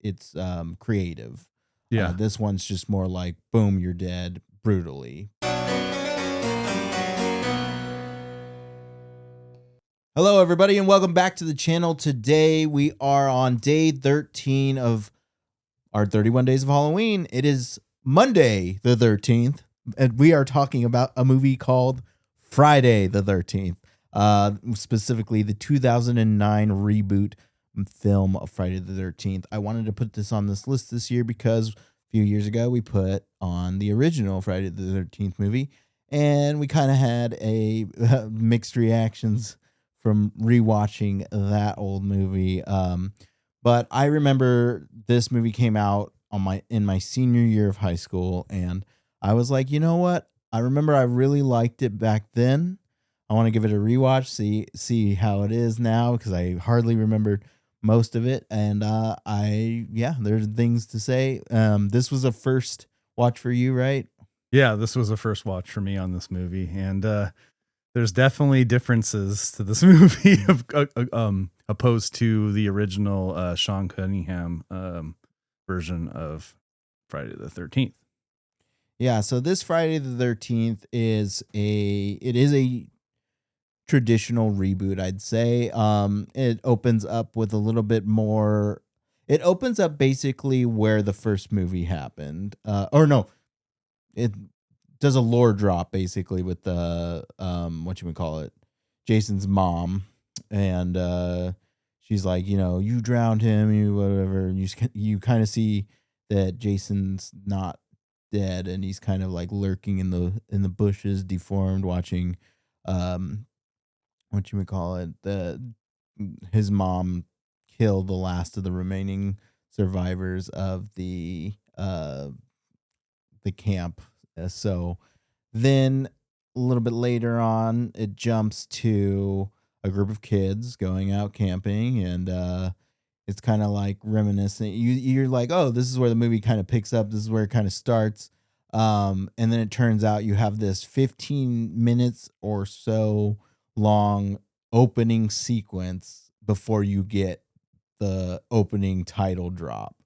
it's creative. Yeah. This one's just more like, boom, you're dead brutally. Hello, everybody, and welcome back to the channel. Today, we are on day 13 of our 31 days of Halloween. It is Monday the 13th, and we are talking about a movie called Friday the 13th, specifically the 2009 reboot film of Friday the 13th. I wanted to put this on this list this year because a few years ago we put on the original Friday the 13th movie, and we kind of had a mixed reactions from rewatching that old movie. But I remember this movie came out in my senior year of high school, and I was like, you know what? I remember I really liked it back then. I want to give it a rewatch, see how it is now, because I hardly remembered most of it. And there's things to say. This was a first watch for you, right? Yeah, this was a first watch for me on this movie, and there's definitely differences to this movie opposed to the original Sean Cunningham version of Friday the 13th. Yeah, so this Friday the 13th is a traditional reboot, I'd say. It opens up with a little bit more. It opens up basically where the first movie happened. It does a lore drop basically with the Jason's mom, and she's like, you drowned him, you whatever. And you kind of see that Jason's not dead, and he's kind of like lurking in the bushes, deformed, watching his mom kill the last of the remaining survivors of the camp. So then a little bit later on, it jumps to a group of kids going out camping, and it's kind of like reminiscent. You're like, oh, this is where the movie kind of picks up. This is where it kind of starts. And then it turns out you have this 15 minutes or so long opening sequence before you get the opening title drop,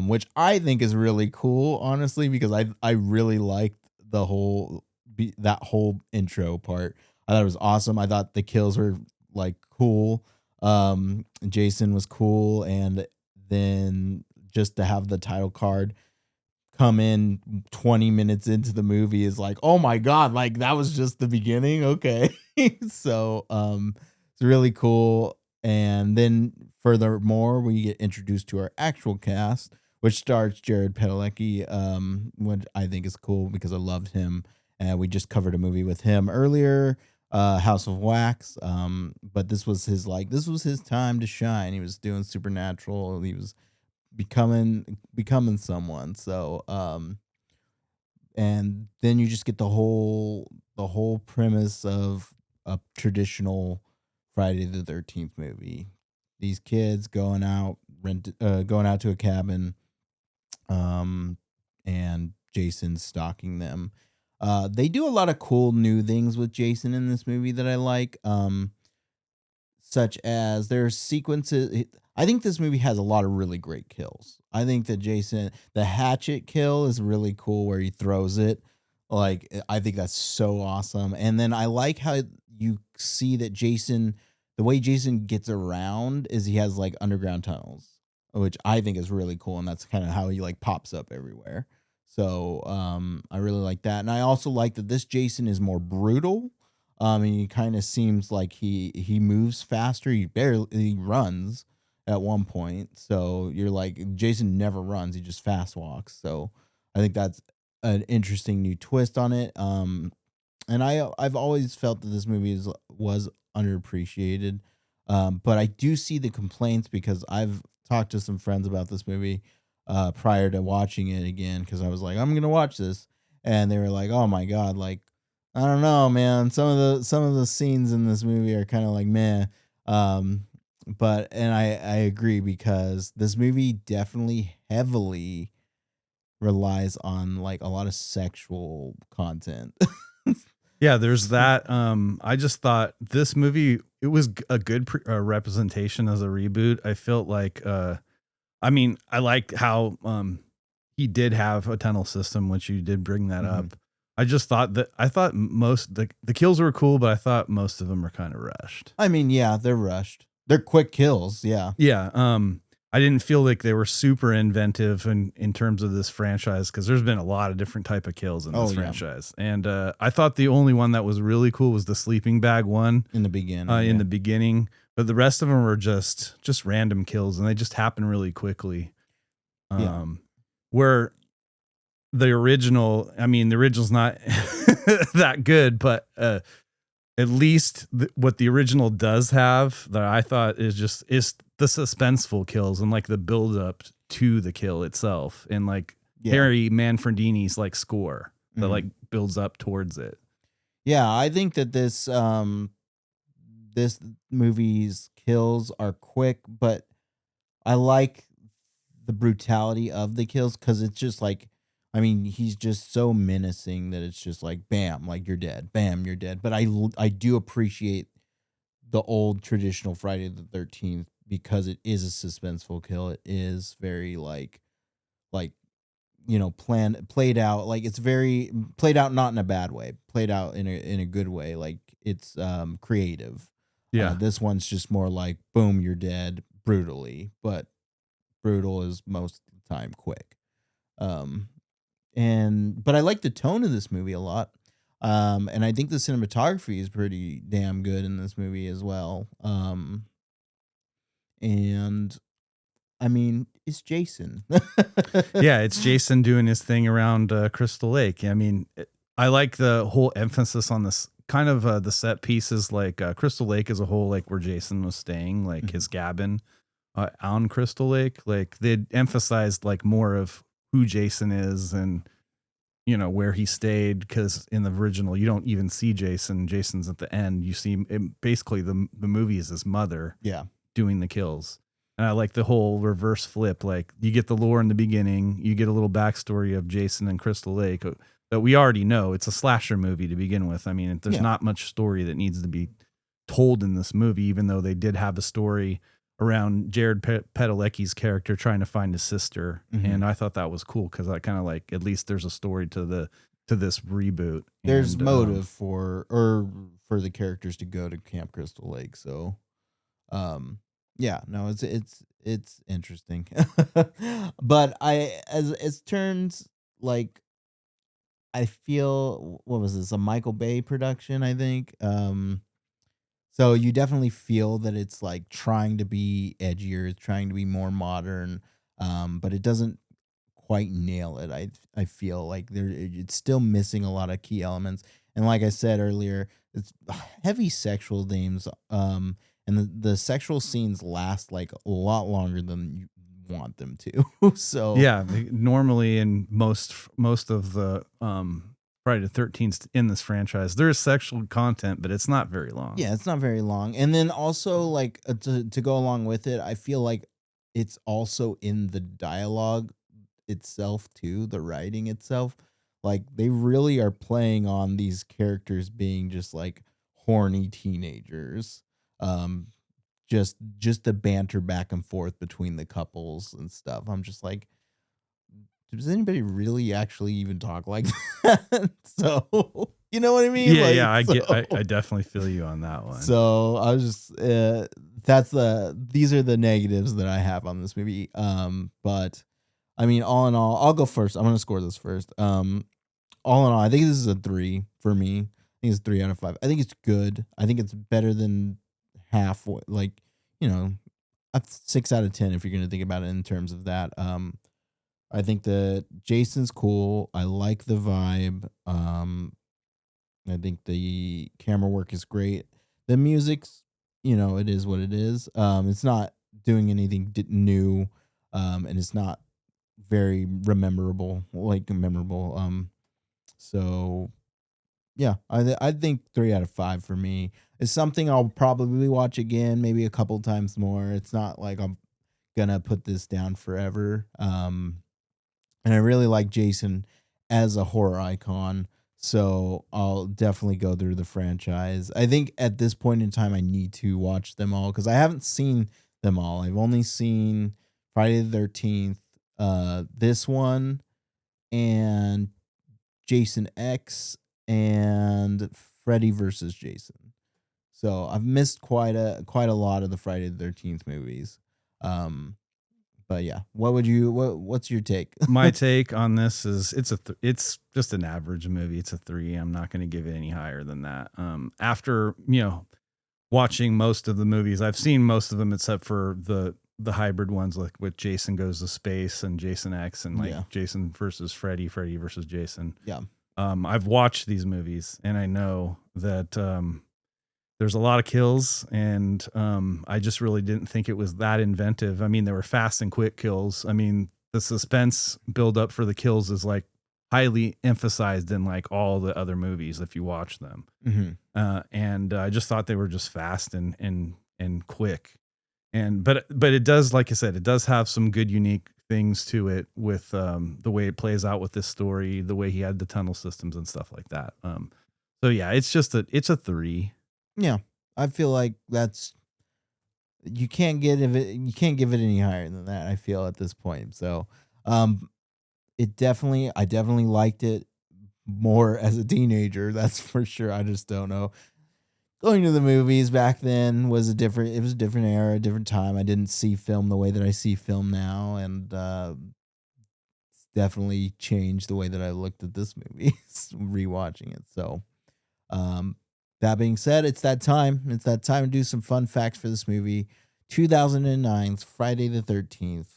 which I think is really cool, honestly, because I really liked that whole intro part. I thought it was awesome. I thought the kills were like cool. Jason was cool, and then just to have the title card come in 20 minutes into the movie is like, oh my god, like that was just the beginning. Okay. So it's really cool. And then furthermore, we get introduced to our actual cast, which stars Jared Padalecki, which I think is cool because I loved him, and we just covered a movie with him earlier, House of Wax. But this was his time to shine. He was doing Supernatural. He was becoming someone. So and then you just get the whole premise of a traditional Friday the 13th movie. These kids going out to a cabin, and Jason's stalking them. They do a lot of cool new things with Jason in this movie that I like, such as there's sequences. I think this movie has a lot of really great kills. I think that the hatchet kill is really cool where he throws it. Like, I think that's so awesome. And then I like how you see that the way Jason gets around is he has like underground tunnels, which I think is really cool. And that's kind of how he like pops up everywhere. So I really like that. And I also like that this Jason is more brutal. And he kind of seems like he moves faster. He runs at one point. So you're like, Jason never runs. He just fast walks. So I think that's an interesting new twist on it. And I've always felt that this movie was underappreciated. But I do see the complaints because I've talked to some friends about this movie prior to watching it again, because I was like, I'm gonna watch this, and they were like, oh my god, like, I don't know, man, some of the scenes in this movie are kind of like meh. But I agree, because this movie definitely heavily relies on like a lot of sexual content. Yeah, there's that. I just thought this movie, it was a good representation as a reboot. I felt like I mean, I like how he did have a tunnel system, which you did bring that up. I just thought most the kills were cool, but I thought most of them were kind of rushed. I mean, yeah, they're rushed. They're quick kills. Yeah. Yeah. I didn't feel like they were super inventive in terms of this franchise, because there's been a lot of different type of kills in this franchise. And I thought the only one that was really cool was the sleeping bag one in the beginning. In the beginning, but the rest of them were just random kills, and they just happen really quickly. Where the original's not that good, but at least what the original does have that I thought is the suspenseful kills and like the build up to the kill itself, and like Harry Manfredini's like score that like builds up towards it. Yeah, I think that this movie's kills are quick, but I like the brutality of the kills, because it's just like, I mean, he's just so menacing that it's just like, bam, like you're dead, bam, you're dead. But I do appreciate the old traditional Friday the 13th, because it is a suspenseful kill. It is very like played out. Like, it's very played out, not in a bad way, played out in a good way. Like, it's creative. Yeah. This one's just more like, boom, you're dead, brutally, but brutal is most of the time quick. But I like the tone of this movie a lot. And I think the cinematography is pretty damn good in this movie as well. And I mean, it's Jason. Yeah, it's Jason doing his thing around Crystal Lake. I mean, I like the whole emphasis on this kind of the set pieces, like Crystal Lake as a whole, like where Jason was staying, like his cabin on Crystal Lake. Like, they'd emphasized like more of who Jason is and, you know, where he stayed, because in the original you don't even see Jason. Jason's at the end. You see basically the movie is his mother doing the kills. And I like the whole reverse flip. Like, you get the lore in the beginning, you get a little backstory of Jason and Crystal Lake that we already know. It's a slasher movie to begin with. I mean, there's not much story that needs to be told in this movie, even though they did have a story around Jared Padalecki's character trying to find his sister. And I thought that was cool, because I kind of like, at least there's a story to this reboot. There's motive for the characters to go to Camp Crystal Lake. So, yeah, no, it's interesting. But as it turns, like, I feel, what was this, a Michael Bay production, I think. So you definitely feel that it's like trying to be edgier, it's trying to be more modern, but it doesn't quite nail it. I feel like it's still missing a lot of key elements. And like I said earlier, it's heavy sexual themes, and the sexual scenes last like a lot longer than you want them to. So yeah, normally in most of the Friday the 13th in this franchise, there is sexual content, but it's not very long. Yeah, it's not very long. And then also, like, to go along with it, I feel like it's also in the dialogue itself too, the writing itself. Like, they really are playing on these characters being just like horny teenagers. Just the banter back and forth between the couples and stuff. I'm just like, does anybody really actually even talk like that? So, you know what I mean? Yeah, like, I definitely feel you on that one. So I was just, these are the negatives that I have on this movie. But I mean, all in all, I'll go first. I'm going to score this first. All in all, I think this is a 3 for me. I think it's 3 out of 5. I think it's good. I think it's better than half, like, you know, a 6 out of 10 if you're going to think about it in terms of that. I think that Jason's cool. I like the vibe. I think the camera work is great. The music's, you know, it is what it is. It's not doing anything new, and it's not very memorable. So yeah, I think 3 out of 5 for me. It's something I'll probably watch again, maybe a couple times more. It's not like I'm gonna put this down forever. And I really like Jason as a horror icon, so I'll definitely go through the franchise. I think at this point in time, I need to watch them all, because I haven't seen them all. I've only seen Friday the 13th, this one, and Jason X, and Freddy versus Jason. So I've missed quite a lot of the Friday the 13th movies. But yeah, what's your take? My take on this is it's just an average movie. It's a 3. I'm not going to give it any higher than that. After, watching most of the movies, I've seen most of them except for the hybrid ones, like with Jason Goes to Space and Jason X and Jason versus Freddy versus Jason. Yeah. I've watched these movies and I know that there's a lot of kills, and I just really didn't think it was that inventive. I mean, they were fast and quick kills. I mean, the suspense build up for the kills is like highly emphasized in like all the other movies if you watch them. Mm-hmm. And I just thought they were just fast and quick. But it does, like I said, it does have some good unique things to it with the way it plays out with this story, the way he had the tunnel systems and stuff like that. So yeah, it's a 3. Yeah, I feel like you can't give it any higher than that. I feel at this point. So, I definitely liked it more as a teenager. That's for sure. I just don't know. Going to the movies back then was a different era, a different time. I didn't see film the way that I see film now, and it's definitely changed the way that I looked at this movie rewatching it. So, that being said, it's that time. It's that time to do some fun facts for this movie. 2009's Friday the 13th.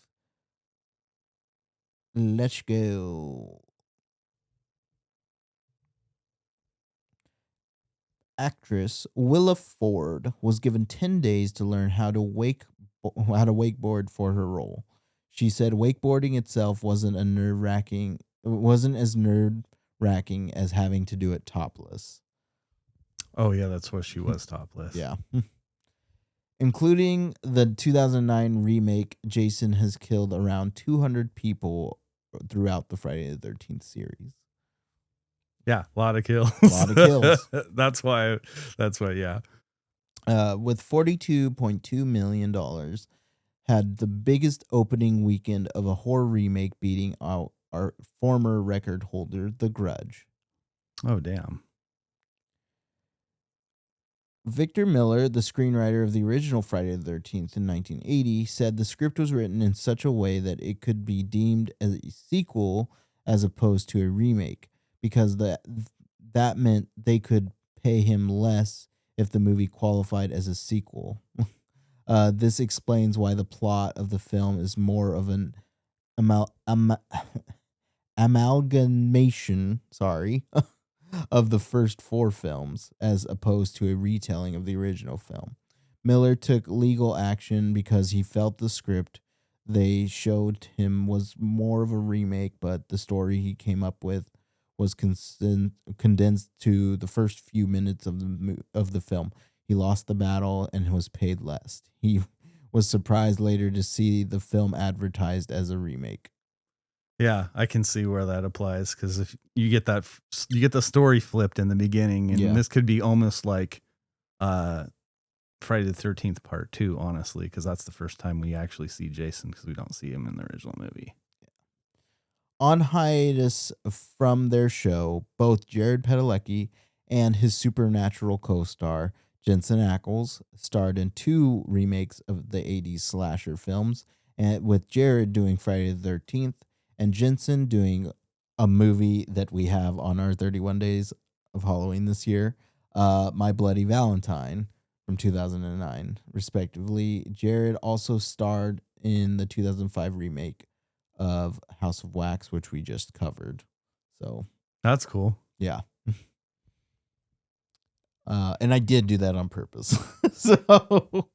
Let's go. Actress Willa Ford was given 10 days to learn how to wakeboard for her role. She said wakeboarding itself wasn't as nerve-wracking as having to do it topless. Oh yeah, that's why she was topless. Yeah. Including the 2009 remake, Jason has killed around 200 people throughout the Friday the 13th series. Yeah, a lot of kills. That's why, yeah. With $42.2 million, had the biggest opening weekend of a horror remake, beating out our former record holder, The Grudge. Oh, damn. Victor Miller, the screenwriter of the original Friday the 13th in 1980, said the script was written in such a way that it could be deemed as a sequel as opposed to a remake, because that meant they could pay him less if the movie qualified as a sequel. This explains why the plot of the film is more of an amalgamation, of the first 4 films as opposed to a retelling of the original film. Miller took legal action because he felt the script they showed him was more of a remake, but the story he came up with was condensed to the first few minutes of the film. He lost the battle and was paid less. He was surprised later to see the film advertised as a remake. Yeah, I can see where that applies, because if you get the story flipped in the beginning, and this could be almost like Friday the 13th Part 2, honestly, because that's the first time we actually see Jason, because we don't see him in the original movie. On hiatus from their show, both Jared Padalecki and his Supernatural co-star Jensen Ackles starred in 2 remakes of the 80s slasher films, and with Jared doing Friday the 13th and Jensen doing a movie that we have on our 31 Days of Halloween this year, My Bloody Valentine from 2009, respectively. Jared also starred in the 2005 remake of House of Wax, which we just covered. So that's cool. Yeah. And I did do that on purpose. So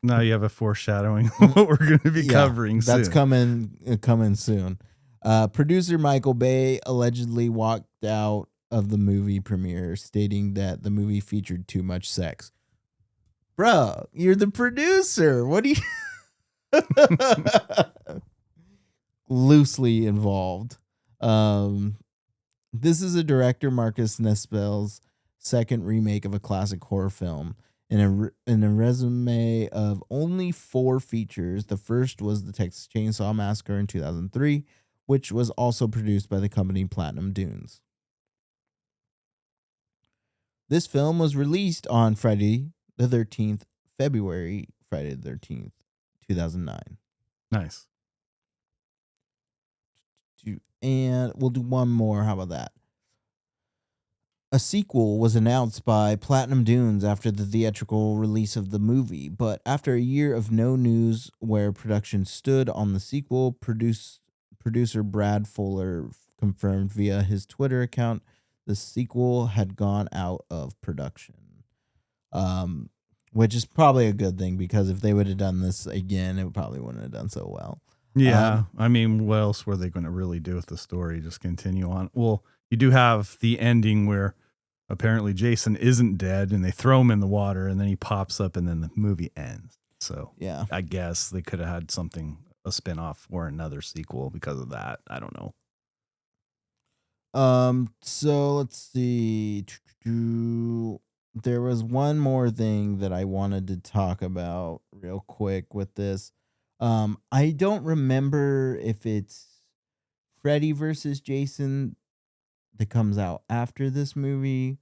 now you have a foreshadowing what we're going to be covering soon. That's coming soon. Producer Michael Bay allegedly walked out of the movie premiere, stating that the movie featured too much sex. Bro, you're the producer. What do you loosely involved? This is a director Marcus Nespel's second remake of a classic horror film, In a resume of only 4 features. The first was the Texas Chainsaw Massacre in 2003, which was also produced by the company Platinum Dunes. This film was released on Friday the 13th, February Friday the 13th, 2009. Nice. And we'll do one more. How about that? A sequel was announced by Platinum Dunes after the theatrical release of the movie, but after a year of no news where production stood on the sequel, producer Brad Fuller confirmed via his Twitter account the sequel had gone out of production. Which is probably a good thing, because if they would have done this again, it probably wouldn't have done so well. Yeah, I mean, what else were they going to really do with the story? Just continue on. Well, you do have the ending where apparently Jason isn't dead and they throw him in the water and then he pops up and then the movie ends. So Yeah. I guess they could have had something, a spinoff or another sequel because of that. I don't know. So let's see. There was one more thing that I wanted to talk about real quick with this. I don't remember if it's Freddy versus Jason that comes out after this movie,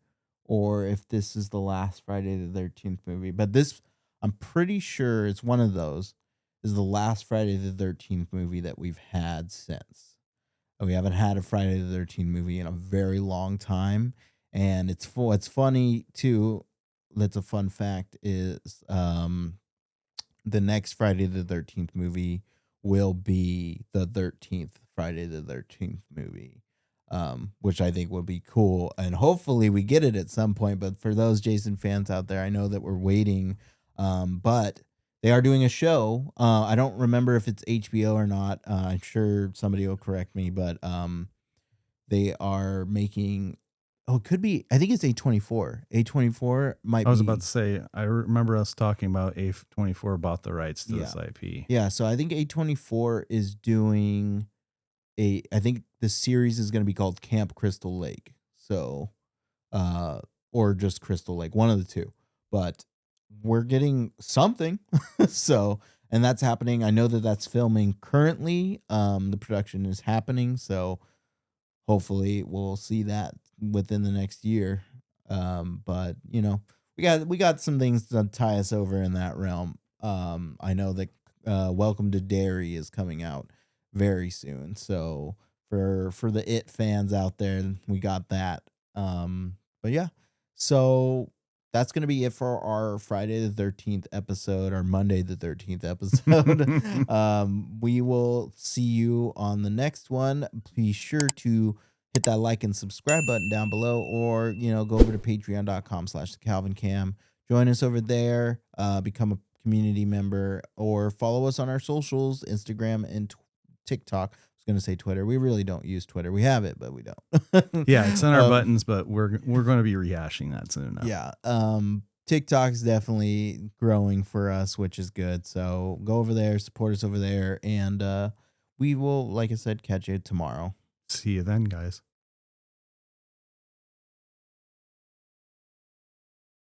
or if this is the last Friday the 13th movie. But this, I'm pretty sure it's one of those, is the last Friday the 13th movie that we've had since. We haven't had a Friday the 13th movie in a very long time. And it's funny too. That's a fun fact, is the next Friday the 13th movie will be the 13th Friday the 13th movie, which I think would be cool. And hopefully we get it at some point. But for those Jason fans out there, I know that we're waiting. But they are doing a show. I don't remember if it's HBO or not. I'm sure somebody will correct me, but they are making. Oh, it could be. I think it's A24. A24 might be. I was about to say, I remember us talking about A24 bought the rights to this IP. Yeah, so I think A24 is doing I think the series is going to be called Camp Crystal Lake. So, or just Crystal Lake, one of the two. But we're getting something. So, and that's happening. I know that that's filming currently. The production is happening. So hopefully we'll see that within the next year. But you know, we got some things to tie us over in that realm. I know that Welcome to Derry is coming out very soon. So for the It fans out there, we got that. But yeah, so that's going to be it for our Friday the 13th episode, or Monday the 13th episode. We will see you on the next one. Be sure to hit that like and subscribe button down below, or, you know, go over to patreon.com/thecalvincam. Join us over there, become a community member, or follow us on our socials, Instagram and TikTok. I was going to say Twitter. We really don't use Twitter. We have it, but we don't. Yeah, it's in our buttons, but we're going to be rehashing that soon enough. Yeah. TikTok's definitely growing for us, which is good. So go over there, support us over there, and we will, like I said, catch you tomorrow. See you then, guys.